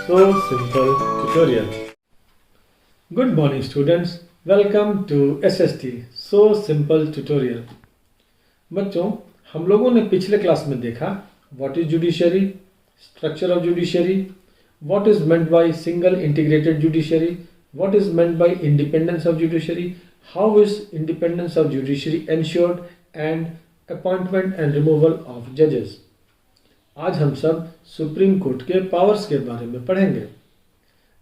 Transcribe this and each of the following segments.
So Simple tutorial. Good morning students, welcome to SST So Simple tutorial. बच्चों, हम लोगों ने पिछले क्लास में देखा what is judiciary, structure of judiciary, what is meant by single integrated judiciary, what is meant by independence of judiciary, how is independence of judiciary ensured and appointment and removal of जजेस. आज हम सब supreme court के powers के बारे में पढ़ेंगे.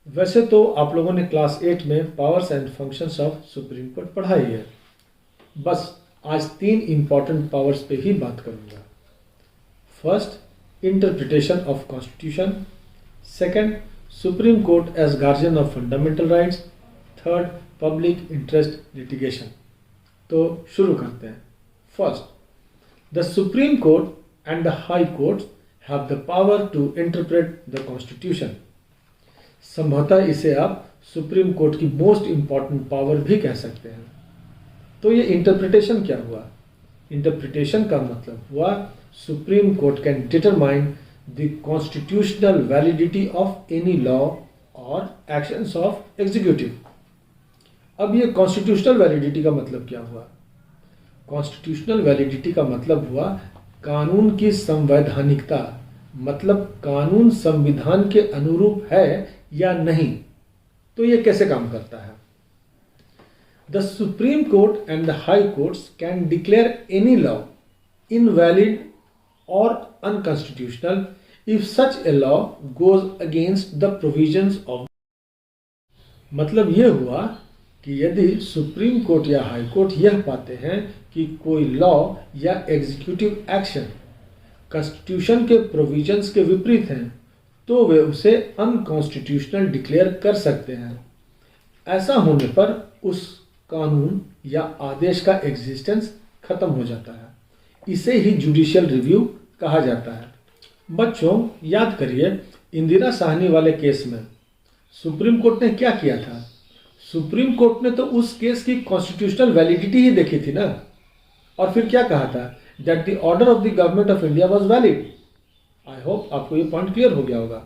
वैसे तो आप लोगों ने क्लास 8 में powers and functions of supreme court पढ़ाई है. बस आज 3 इंपॉर्टेंट पावर्स पे ही बात करूंगा. First, interpretation of constitution. Second, supreme court as guardian of fundamental rights. Third, public interest litigation. तो शुरू करते हैं. First, the supreme court and the high court have the power to interpret the constitution. संभवतः इसे आप supreme court की most important power भी कह सकते हैं. तो ये इंटरप्रिटेशन क्या हुआ? इंटरप्रिटेशन का मतलब हुआ supreme court can determine the constitutional validity of any law और एक्शंस ऑफ एग्जीक्यूटिव. अब ये कॉन्स्टिट्यूशनल वैलिडिटी का मतलब क्या हुआ? कॉन्स्टिट्यूशनल वैलिडिटी का मतलब हुआ कानून की संवैधानिकता, मतलब कानून संविधान के अनुरूप है या नहीं. तो ये कैसे काम करता है? The supreme court and the high courts can declare any law invalid और unconstitutional if such a law goes against the provisions of. मतलब ये हुआ कि यदि सुप्रीम कोर्ट या हाई कोर्ट यह पाते हैं कि कोई लॉ या एग्जीक्यूटिव एक्शन कॉन्स्टिट्यूशन के प्रोविजंस के विपरीत हैं, तो वे उसे अनकॉन्स्टिट्यूशनल डिक्लेयर कर सकते हैं. ऐसा होने पर उस कानून या आदेश का एग्जिस्टेंस खत्म हो जाता है. इसे ही जुडिशियल रिव्यू कहा जाता है. बच्चों, याद करिए इंदिरा साहनी वाले केस में सुप्रीम कोर्ट ने क्या किया था? सुप्रीम कोर्ट ने तो उस केस की कॉन्स्टिट्यूशनल वैलिडिटी ही देखी थी ना, और फिर क्या कहा था? That the order of the government of India was valid. I hope आपको ये पॉइंट क्लियर हो गया होगा.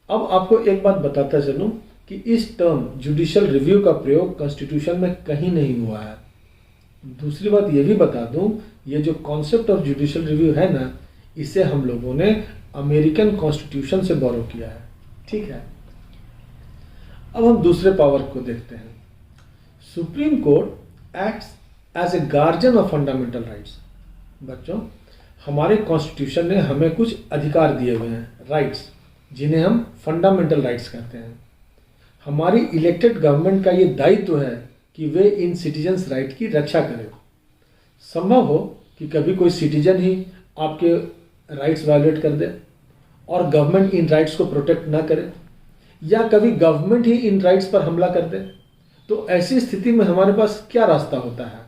अब आपको एक बात बताता चलूं कि इस टर्म जुडिशियल रिव्यू का प्रयोग कॉन्स्टिट्यूशन में कहीं नहीं हुआ है. दूसरी बात ये भी बता दूं, ये जो कॉन्सेप्ट ऑफ जुडिशियल रिव्यू है ना, इसे हम लोगों ने अमेरिकन कॉन्स्टिट्यूशन से बोरो किया है. ठीक है, अब हम दूसरे पावर को देखते हैं. Supreme court acts as a guardian of fundamental rights. बच्चों, हमारे कॉन्स्टिट्यूशन ने हमें कुछ अधिकार दिए हुए हैं, राइट्स, जिन्हें हम फंडामेंटल राइट्स कहते हैं. हमारी इलेक्टेड गवर्नमेंट का ये दायित्व है कि वे इन सिटीजन्स राइट की रक्षा करें. संभव हो कि कभी कोई सिटीजन ही आपके राइट्स वायलेट कर दे और गवर्नमेंट इन राइट्स को प्रोटेक्ट ना करे, या कभी गवर्नमेंट ही इन राइट्स पर हमला कर दे. तो ऐसी स्थिति में हमारे पास क्या रास्ता होता है?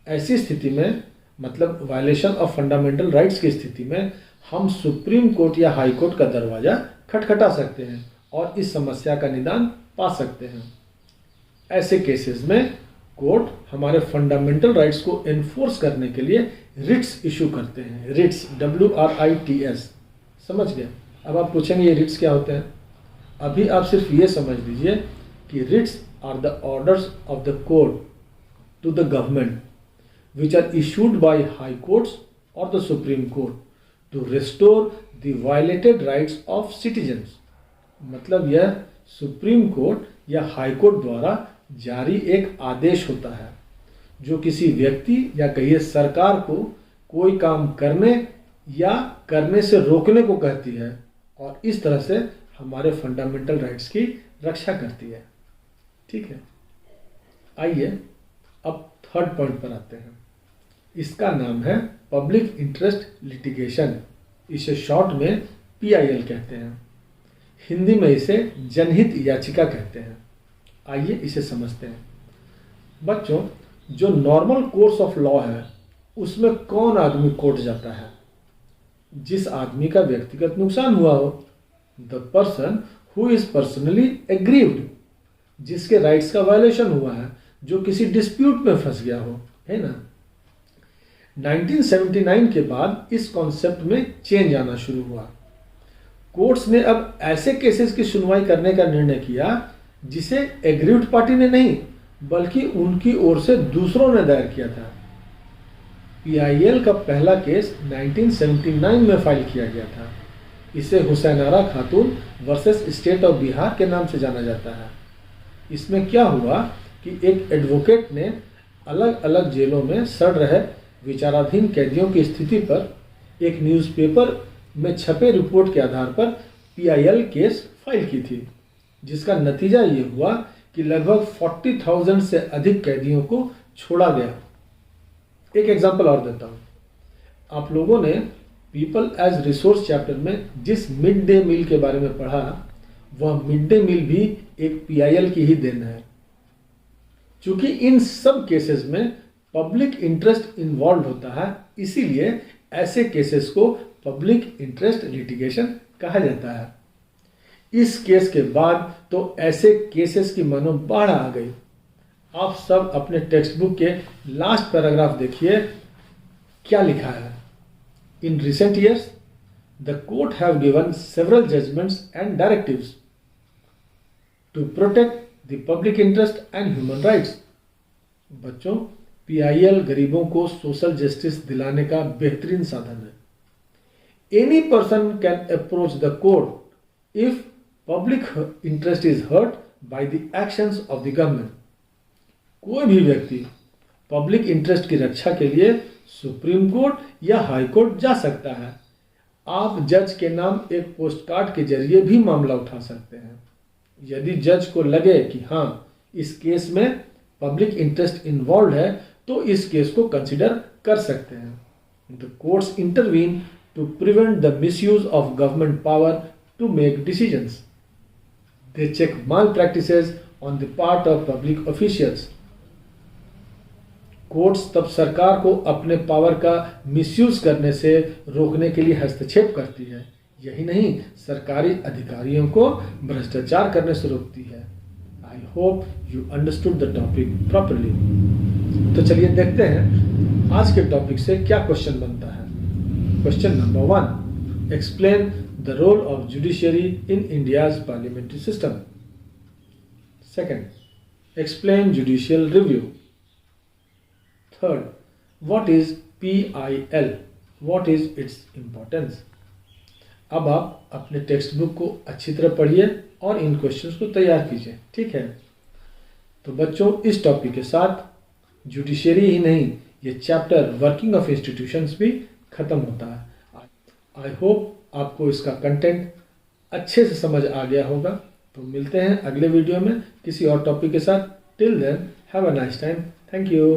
ऐसी स्थिति में, मतलब वायलेशन ऑफ फंडामेंटल राइट्स की स्थिति में, हम सुप्रीम कोर्ट या हाई कोर्ट का दरवाजा खटखटा सकते हैं और इस समस्या का निदान पा सकते हैं. ऐसे केसेस में कोर्ट हमारे फंडामेंटल राइट्स को एनफोर्स करने के लिए रिट्स इशू करते हैं. Writs, WRITS. समझ गए? अब आप पूछेंगे ये रिट्स क्या होते हैं? अभी आप सिर्फ ये समझ लीजिए कि writs are the orders of the court to the government which are issued by high courts or the supreme court to restore the violated rights of citizens. मतलब यह सुप्रीम कोर्ट या हाई कोर्ट द्वारा जारी एक आदेश होता है जो किसी व्यक्ति या कहिए सरकार को कोई काम करने या करने से रोकने को कहती है और इस तरह से हमारे फंडामेंटल राइट्स की रक्षा करती है. ठीक है, आइए अब थर्ड पॉइंट पर आते हैं. इसका नाम है पब्लिक इंटरेस्ट लिटिगेशन. इसे शॉर्ट में PIL कहते हैं. हिंदी में इसे जनहित याचिका कहते हैं. आइए इसे समझते हैं. बच्चों, जो नॉर्मल कोर्स ऑफ लॉ है उसमें कौन आदमी कोर्ट जाता है? जिस आदमी का व्यक्तिगत नुकसान हुआ हो. The person who is personally aggrieved, जिसके राइट्स का वायलेशन हुआ है, जो किसी डिस्प्यूट में फंस गया हो, है ना. 1979 के बाद इस कॉन्सेप्ट में चेंज आना शुरू हुआ. कोर्ट्स ने अब ऐसे केसेस की सुनवाई करने का निर्णय किया जिसे एग्रीव्ड पार्टी ने नहीं बल्कि उनकी ओर से दूसरों ने दायर किया था। पीआईएल का पहला केस 1979 में फाइल किया गया था। इसे हुसैनारा खातून वर्सेस स्टेट ऑफ बिहार के नाम से जाना जाता है। इसमें क्या हुआ कि एक एडवोकेट ने अलग अलग जेलों में सड़ रहे विचाराधीन कैदियों की स्थिति पर एक न्यूज़पेपर में छपे रिपोर्ट के आधार पर पीआईएल केस फाइल की थी, जिसका नतीजा ये हुआ कि लगभग 40,000 से अधिक कैदियों को छोड़ा गया। एक एग्जांपल और देता हूँ। आप लोगों ने पीपल एज रिसोर्स चैप्टर में जिस मिड डे मील के बारे में पढ़ा, वह मिड डे मील भी एक पीआईएल की ही देन है। चूंकि इन सब केसेस में पब्लिक इंटरेस्ट इन्वॉल्व होता है, इसीलिए ऐसे केसेस को पब्लिक इंटरेस्ट लिटिगेशन कहा जाता है। इस केस के बाद तो ऐसे केसेस की मानो बाढ़ आ गई। आप सब अपने टेक्स्ट बुक के लास्ट पैराग्राफ देखिए, क्या लिखा है। In recent years the court have given several judgments and directives to protect the public interest and human rights. बच्चों, पीआईएल गरीबों को सोशल जस्टिस दिलाने का बेहतरीन साधन है। Any person can approach the court if public interest is hurt by the actions of the government. कोई भी व्यक्ति पब्लिक इंटरेस्ट की रक्षा के लिए सुप्रीम कोर्ट या हाई कोर्ट जा सकता है। आप जज के नाम एक पोस्ट कार्ड के जरिए भी मामला उठा सकते हैं। यदि जज को लगे कि हाँ, इस केस में पब्लिक इंटरेस्ट इन्वॉल्व है, तो इस केस को कंसिडर कर सकते हैं। The courts intervene to prevent the misuse of government power to make decisions. They check malpractices on the part of public officials. Courts तब सरकार को अपने पावर का मिसयूज करने से रोकने के लिए हस्तक्षेप करती है। यही नहीं, सरकारी अधिकारियों को भ्रष्टाचार करने से रोकती है। I hope you understood the topic properly. तो चलिए देखते हैं आज के टॉपिक से क्या क्वेश्चन बनता है। Question number 1, explain the role of judiciary in India's parliamentary system. Second, explain judicial review. Third, what is PIL? What is its importance? अब आप अपने टेक्स्ट बुक को अच्छी तरह पढ़िए और इन क्वेश्चंस को तैयार कीजिए, ठीक है। तो बच्चों, इस टॉपिक के साथ जुडिशरी ही नहीं, ये चैप्टर वर्किंग ऑफ इंस्टीट्यूशंस भी खत्म होता है। आई होप आपको इसका कंटेंट अच्छे से समझ आ गया होगा। तो मिलते हैं अगले वीडियो में किसी और टॉपिक के साथ। Till then, have a nice time. Thank you.